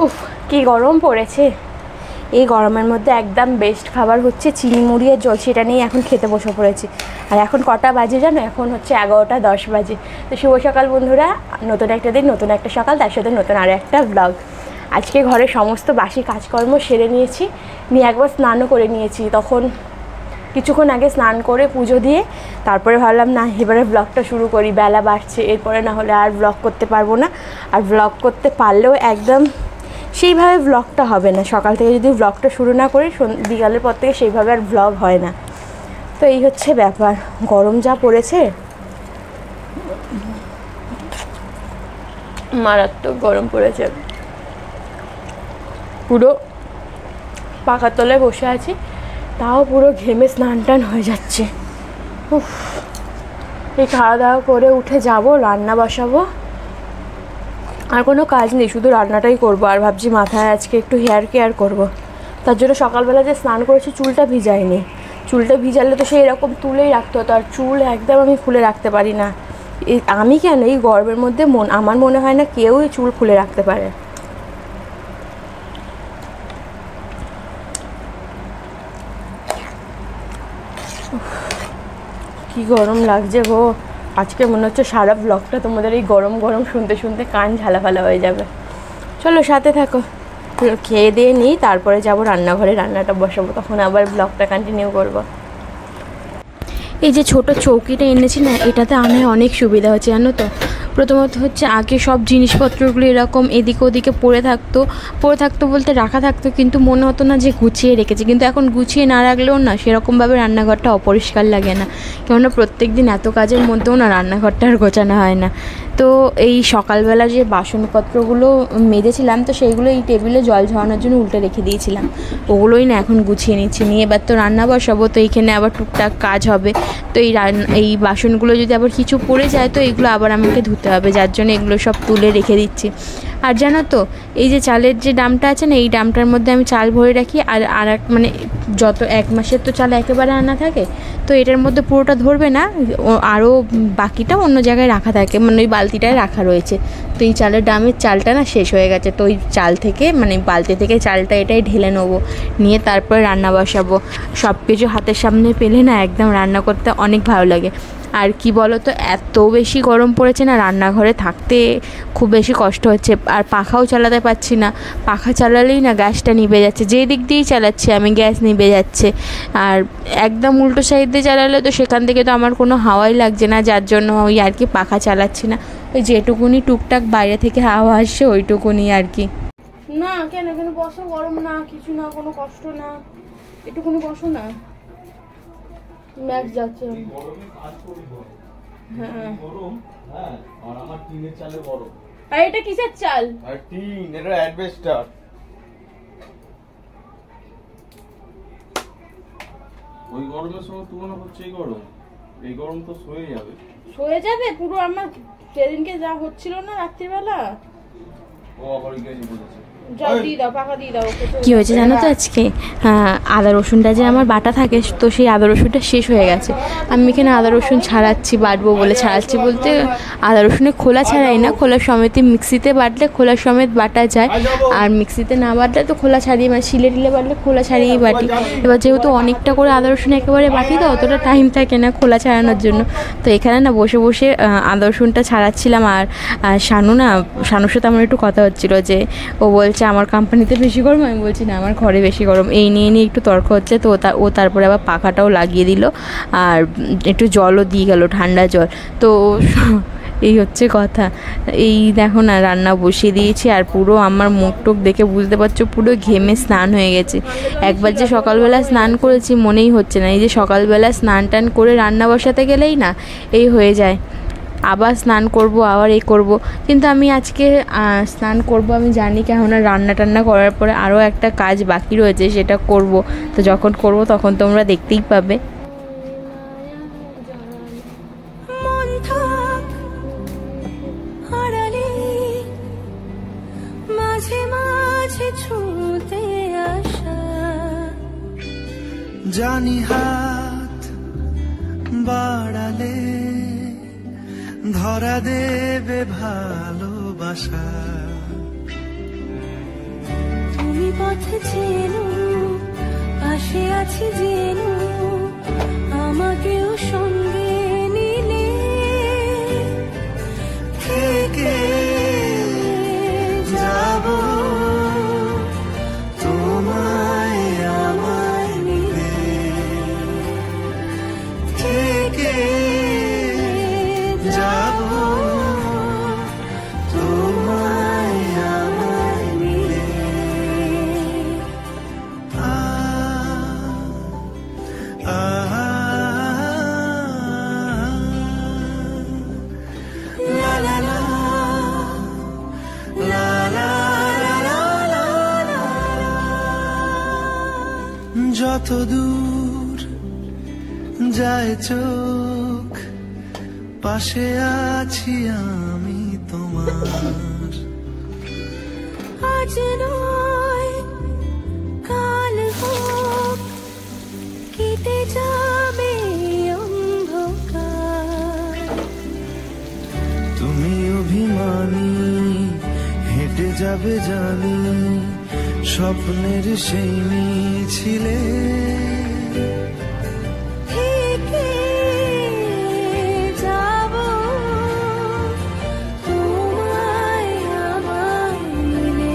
উফ কি গরম পড়েছে। এই গরমের মধ্যে একদম বেস্ট খাবার হচ্ছে চিনি মুড়ি আর জল, সেটা নিয়ে এখন খেতে বসে পড়েছি। আর এখন কটা বাজে জানো? এখন হচ্ছে 11:10 বাজে। তো শুভ সকাল বন্ধুরা, নতুন একটা দিন, নতুন একটা সকাল, তার সাথে নতুন আরও একটা ব্লগ। আজকে ঘরের সমস্ত বাসি কাজকর্ম সেরে নিয়েছি, নিয়ে একবার স্নানও করে নিয়েছি। তখন কিছুক্ষণ আগে স্নান করে পুজো দিয়ে তারপরে ভাবলাম না এবারে ব্লগটা শুরু করি, বেলা বাড়ছে, এরপরে না হলে আর ব্লগ করতে পারবো না। আর ব্লগ করতে পারলেও একদম সেইভাবে ব্লগটা হবে না। সকাল থেকে যদি ব্লগটা শুরু না করি, বিকালের পর থেকে সেইভাবে আর ব্লগ হয় না। তো এই হচ্ছে ব্যাপার, গরম যা পড়েছে, মারাত্মক গরম পড়েছে। পুরো পাখার তলায় বসে আছি, তাও পুরো ঘেমে স্নান টান হয়ে যাচ্ছে। উফ, এই খাওয়া দাওয়া করে উঠে যাব, রান্না বসাবো। আর কোনো কাজ নেই, শুধু রান্নাটাই করব। আর ভাবছি মাথায় আজকে একটু হেয়ার কেয়ার করব। তার জন্য সকালবেলা যে স্নান করেছি চুলটা ভিজাইনি। চুলটা ভিজালে তো সেই এরকম তুলেই রাখতে হতো, আর চুল একদম আমি খুলে রাখতে পারি না। আমি কেন, এই গরমের মধ্যে আমার মনে হয় না কেউই চুল খুলে রাখতে পারে। কি গরম লাগছে গো। আজকে মনে হচ্ছে সারা ব্লগটা তোমাদের এই গরম গরম শুনতে শুনতে কান ঝালাফালা হয়ে যাবে। চলো সাথে থাকো, খেয়ে দিয়ে নিই, তারপরে যাব রান্নাঘরে, রান্নাটা বসাবো, তখন আবার ব্লগটা কন্টিনিউ করব। এই যে ছোট চৌকিটা এনেছি না, এটাতে আমার অনেক সুবিধা হচ্ছে জানো তো। প্রথমত হচ্ছে আগে সব জিনিসপত্রগুলো এরকম এদিকে ওদিকে পড়ে থাকতো বলতে রাখা থাকতো, কিন্তু মনে হতো না যে গুছিয়ে রেখেছি। কিন্তু এখন গুছিয়ে না রাখলেও না সেরকমভাবে রান্নাঘরটা অপরিষ্কার লাগে না, কেননা প্রত্যেক দিন এত কাজের মধ্যেও না রান্নাঘরটা আর গোছানো হয় না। তো এই সকালবেলা যে বাসনপত্রগুলো মেজেছিলাম, তো সেইগুলো এই টেবিলে জল ঝরানোর জন্য উল্টে রেখে দিয়েছিলাম, ওগুলোই না এখন গুছিয়ে নিচ্ছি। নিয়ে এবার তো রান্না বসাবো, তো এইখানে আবার টুকটাক কাজ হবে। তো এই বাসনগুলো যদি আবার কিছু পড়ে যায়, তো এইগুলো আবার আমাকে ধুতে হবে, যার জন্য এগুলো সব তুলে রেখে দিচ্ছি। আর জানো তো, এই যে চালের যে ডামটা আছে না, এই ডামটার মধ্যে আমি চাল ভরে রাখি। আর এক মানে যত 1 মাসের তো চাল একেবারে আনা থাকে, তো এটার মধ্যে পুরোটা ধরবে না, আরও বাকিটা অন্য জায়গায় রাখা থাকে, মানে ওই বালতিটায় রাখা রয়েছে। তো এই চালের ডামের চালটা না শেষ হয়ে গেছে, তো ওই চাল থেকে মানে বালতি থেকে চালটা এটাই ঢেলে নেবো, নিয়ে তারপরে রান্না বসাবো। সব কিছু হাতের সামনে পেলে না একদম রান্না করতে অনেক ভালো লাগে। আর কি বলো তো, এত বেশি গরম পড়েছে না, রান্নাঘরে থাকতে খুব বেশি কষ্ট হচ্ছে। আর পাখাও চালাতে পারছি না, পাখা চালালেই না গ্যাসটা নিভে যাচ্ছে, যে দিক দিয়েই চালাচ্ছি আমি গ্যাস নিভে যাচ্ছে। আর একদম উল্টো সাইড দিয়ে চালালে তো সেখান থেকে তো আমার কোনো হাওয়াই লাগছে না, যার জন্য ওই আর কি পাখা চালাচ্ছি না। ওই যেটুকুনি টুকটাক বাইরে থেকে হাওয়া আসছে ওইটুকুনি আর কি। না কেন এখানে বসো, গরম না কিছু না, কোনো কষ্ট না, একটুকুনি বসো না। ম্যাচ যাচ্ছে। হ্যাঁ আর আমার টিনের চালে বড়। আর এটা কিসের চাল? আর টিন, এটা অ্যাডভেস্টার। ওই গরমের সময় তুলনা হচ্ছে এই গরম তো সয়ে যাবে পুরো। আমার সেদিনকে যা হচ্ছিল না রাত্রিবেলা, ও আবার গেছে বলেছে। কী হয়েছে জানো তো, আজকে আদা রসুনটা যে আমার বাটা থাকে, তো সেই আদা রসুনটা শেষ হয়ে গেছে। আমি এখানে আদা রসুন ছাড়াচ্ছি, বাটবো বলে। ছাড়াচ্ছি বলতে আদা রসুনের খোলা ছাড়াই না, খোলা সমেতই মিক্সিতে বাটলে খোলা সমেত বাটা যায়, আর মিক্সিতে না বাটলে তো খোলা ছাড়িয়ে, মানে শিলে টিলে বাটলে খোলা ছাড়িয়েই বাটি। এবার যেহেতু অনেকটা করে আদা রসুন একেবারে বাটি, তো অতটা টাইম থাকে না খোলা ছাড়ানোর জন্য। তো এখানে না বসে বসে আদা রসুনটা ছাড়াচ্ছিলাম। আর শানুর সাথে আমার একটু কথা হচ্ছিলো, যে ও বলছে আমার কোম্পানিতে বেশি গরম, আমি বলছি না আমার ঘরে বেশি গরম। এই নিয়ে একটু তর্ক হচ্ছে। তো ও তারপরে আবার পাখাটাও লাগিয়ে দিল, আর একটু জলও দিয়ে গেল, ঠান্ডা জল। তো এই হচ্ছে কথা। এই দেখো না রান্না বসিয়ে দিয়েছি, আর পুরো আমার মুখ টুক দেখে বুঝতে পারছো পুরো ঘেমে স্নান হয়ে গেছে। একবার যে সকালবেলা স্নান করেছি মনেই হচ্ছে না। এই যে সকালবেলা স্নান টান করে রান্না বসাতে গেলেই না এই হয়ে যায়, আবার স্নান করব, আবার এই করব। কিন্তু আমি আজকে স্নান করব আমি জানি, কেননা রান্না টান্না করার পরে আরও একটা কাজ বাকি রয়েছে, সেটা করব। তো যখন করব তখন তোমরা দেখতেই পাবে। জানি হাত বাড়ালে ধরা দেবে ভালোবাসা, পথ চেনো, পাশে আছি জেনো, আমাকেও সঙ্গে নিলে থেকে যাব তোমায় আমায় মিলে, থেকে যাব তোমায় আমায় মিলে। La la la, la la la la la la। যত দূর যায় চোখ, পাশে আছি আমি তোমার। আজ নয় কাল হোক, কেটে যাবে অন্ধকার। তুমি অভিমানী, হেঁটে যাবে জানি, স্বপ্নের সেই মিছিলে থেকে যাব তোমায় আমায় মিলে,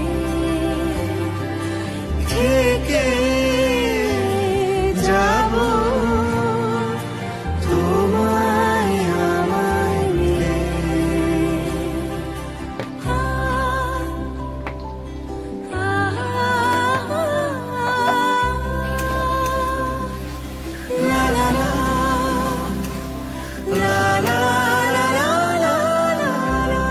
থেকে যাব তোমায় আমায় মিলে। La la la, la la la la la la la।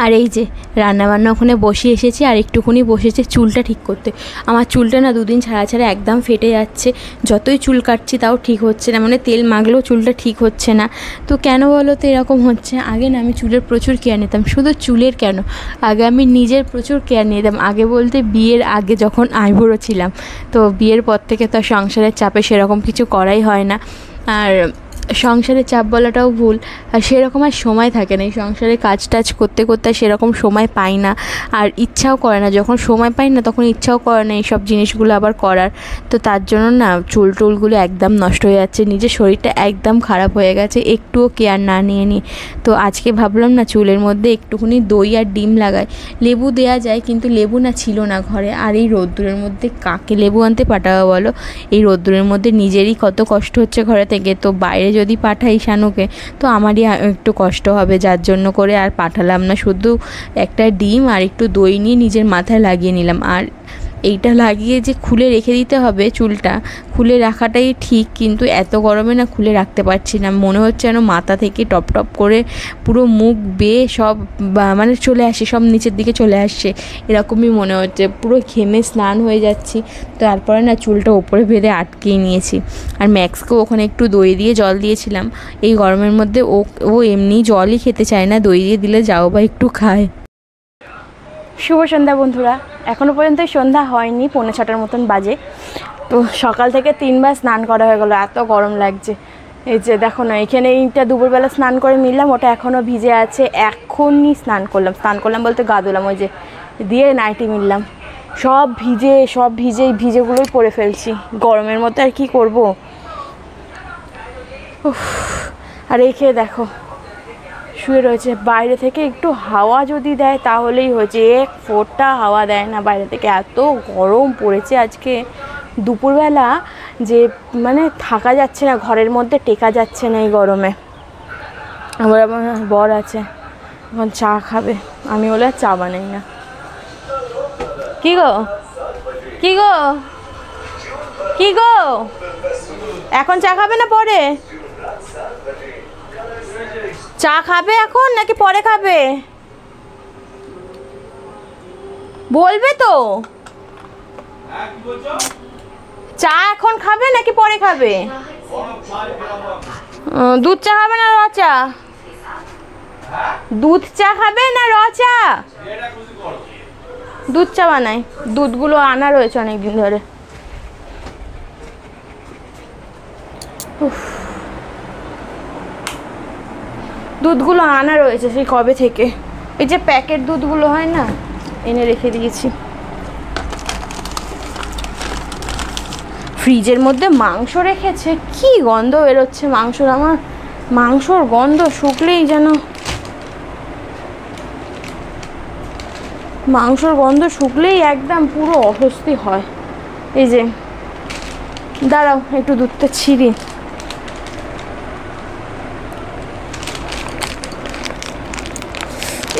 আর এই যে রান্নাবান্না ওখানে বসে এসেছি, আর একটুখানি বসেছে চুলটা ঠিক করতে। আমার চুলটা না দুদিন ছাড়া ছাড়া একদম ফেটে যাচ্ছে, যতই চুল কাটছি তাও ঠিক হচ্ছে না, মানে তেল মাখলেও চুলটা ঠিক হচ্ছে না। তো কেন বলো তো এরকম হচ্ছে? আগে না আমি চুলের প্রচুর কেয়ার নিতাম, শুধু চুলের কেন, আগে আমি নিজের প্রচুর কেয়ার নিতাম। আগে বলতে বিয়ের আগে যখন আইবুড়ো ছিলাম, তো বিয়ের পর থেকে তো সংসারের চাপে সেরকম কিছু করাই হয় না। আর সংসারের চাপ বলাটাও ভুল, আর সেরকম আর সময় থাকে না, এই সংসারে কাজ টাজ করতে করতে সেরকম সময় পাই না, আর ইচ্ছাও করে না। যখন সময় পাই না তখন ইচ্ছাও করে না এইসব জিনিসগুলো আবার করার। তো তার জন্য না চুল টুলগুলো একদম নষ্ট হয়ে যাচ্ছে, নিজের শরীরটা একদম খারাপ হয়ে গেছে একটুও কেয়ার না নিয়ে নিয়ে। তো আজকে ভাবলাম না চুলের মধ্যে একটুখানি দই আর ডিম লাগাই। লেবু দেওয়া যায়, কিন্তু লেবু না ছিল না ঘরে, আর এই রোদ্দুরের মধ্যে কাকে লেবু আনতে পাঠাবো বলো? এই রোদ্দুরের মধ্যে নিজেরই কত কষ্ট হচ্ছে ঘরে থেকে, তো বাইরে যদি পাঠাই শানুকে তো আমারই একটু কষ্ট হবে, যার জন্য করে আর পাঠালাম না। শুধু একটা ডিম আর একটু দই নিয়ে নিজের মাথায় লাগিয়ে নিলাম। আর এইটা লাগিয়ে যে খুলে রেখে দিতে হবে, চুলটা খুলে রাখাটাই ঠিক, কিন্তু এত গরমে না খুলে রাখতে পারছি না। মনে হচ্ছে যেন মাথা থেকে টপ টপ করে পুরো মুখ বেয়ে সব মানে চলে আসে, সব নিচের দিকে চলে আসছে, এরকমই মনে হচ্ছে। পুরো ঘেমে স্নান হয়ে যাচ্ছি, তারপরে না চুলটা ওপরে বেঁধে আটকিয়ে নিয়েছি। আর ম্যাক্সকেও ওখানে একটু দই দিয়ে জল দিয়েছিলাম, এই গরমের মধ্যে ও এমনি জলই খেতে চায় না, দই দিয়ে দিলে যাও বা একটু খায়। শুভ সন্ধ্যা বন্ধুরা, এখনও পর্যন্ত সন্ধ্যা হয়নি, 5:45 মতন বাজে। তো সকাল থেকে 3বার স্নান করা হয়ে গেলো, এত গরম লাগছে। এই যে দেখো না, এখানে এইটা দুপুরবেলা স্নান করে নিলাম, ওটা এখনও ভিজে আছে, এখনই স্নান করলাম বলতে গা ধুলাম, ওই যে দিয়ে নাইটি মিললাম, সব ভিজে ভিজেগুলোই পরে ফেলছি গরমের মধ্যে, আর কি করব। আর এই খেয়ে দেখো শুয়ে রয়েছে, বাইরে থেকে একটু হাওয়া যদি দেয় তাহলেই হয়েছে, এক ফোঁটা হাওয়া দেয় না বাইরে থেকে, এত গরম পড়েছে আজকে। দুপুরবেলা যে মানে থাকা যাচ্ছে না, ঘরের মধ্যে টেকা যাচ্ছে না এই গরমে। আমার বর আছে, এখন চা খাবে, আমি হলে আর চা বানাই না। কি গো কি গো কি গো, এখন চা খাবে না পরে? চা খাবে এখন নাকি পরে খাবে বলবে তো? চা এখন খাবে নাকি পরে খাবে? দুধ চা খাবে না র চা? দুধ চা খাবে না র চা? দুধ চা বানাই, দুধগুলো আনা রয়েছে অনেকদিন ধরে। দুধগুলো আনা রয়েছে সেই কবে থেকে, এই যে প্যাকেট দুধগুলো হয় না, এনে রেখে দিয়েছি। ফ্রিজের মধ্যে মাংস রেখেছে, কি গন্ধ বেরোচ্ছে মাংসর, আমার মাংসর গন্ধ শুকলেই যেন, মাংসর গন্ধ শুকলেই একদম পুরো অস্বস্তি হয়। এই যে দাঁড়াও একটু দুধটা ছিঁড়ি।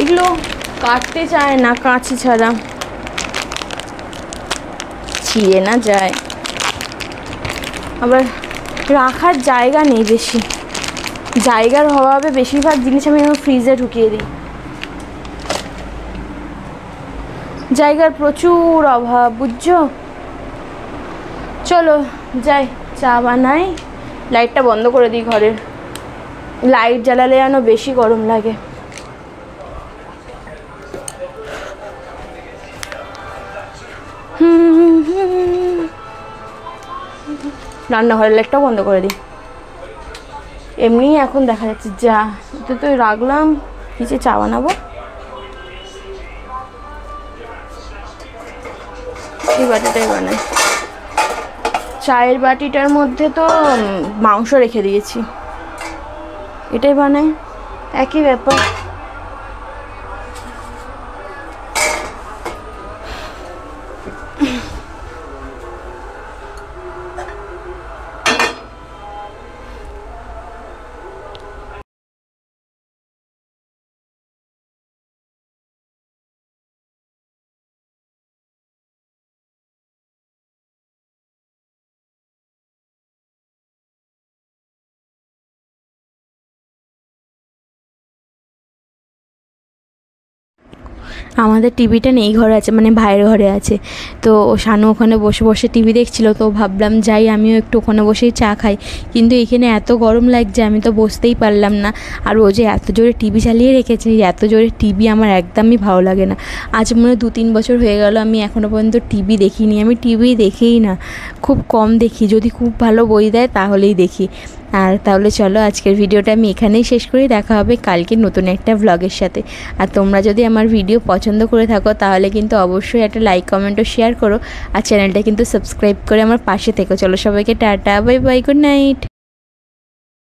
এগুলো কাটতে চায় না কাঁচি ছাড়া, ছিঁড়ে না যায়, আবার রাখার জায়গা নেই বেশি, জায়গার অভাবে বেশিরভাগ জিনিস আমি আমার ফ্রিজে ঢুকিয়ে দিই, জায়গার প্রচুর অভাব বুঝছো। চলো যাই চা বানাই, লাইটটা বন্ধ করে দিই ঘরের, লাইট জ্বালালে যেন বেশি গরম লাগে। রান্নাঘরের লাইটটাও বন্ধ করে দিই। এমনি এখন দেখা যাচ্ছে যা তো রাখলাম, নিচে চা বানাবো। এই বাটিটাই বানাই, চায়ের বাটিটার মধ্যে তো মাংস রেখে দিয়েছি, এটাই বানাই, একই ব্যাপার। আমাদের টিভিটা নেই ঘরে আছে, মানে ভাইয়ের ঘরে আছে, তো শানু ওখানে বসে বসে টিভি দেখছিল, তো ভাবলাম যাই আমিও একটু ওখানে বসেই চা খাই, কিন্তু এখানে এত গরম লাগছে আমি তো বসতেই পারলাম না। আর ও যে এত জোরে টিভি চালিয়ে রেখেছে, এত জোরে টিভি আমার একদমই ভালো লাগে না। আজ মনে হয় 2-3 বছর হয়ে গেল আমি এখনও পর্যন্ত টিভি দেখিনি, আমি টিভি দেখেই না, খুব কম দেখি, যদি খুব ভালো বই দেয় তাহলেই দেখি। আর তাহলে চলো আজকের ভিডিওটা আমি এখানেই শেষ করি, দেখা হবে কালকে নতুন একটা ভ্লগের সাথে। আর তোমরা যদি আমার ভিডিও পছন্দ করে থাকো তাহলে কিন্তু অবশ্যই একটা লাইক কমেন্ট ও শেয়ার করো, আর চ্যানেলটা কিন্তু সাবস্ক্রাইব করে আমার পাশে থেকো। চলো সবাইকে tata, bye bye, good night.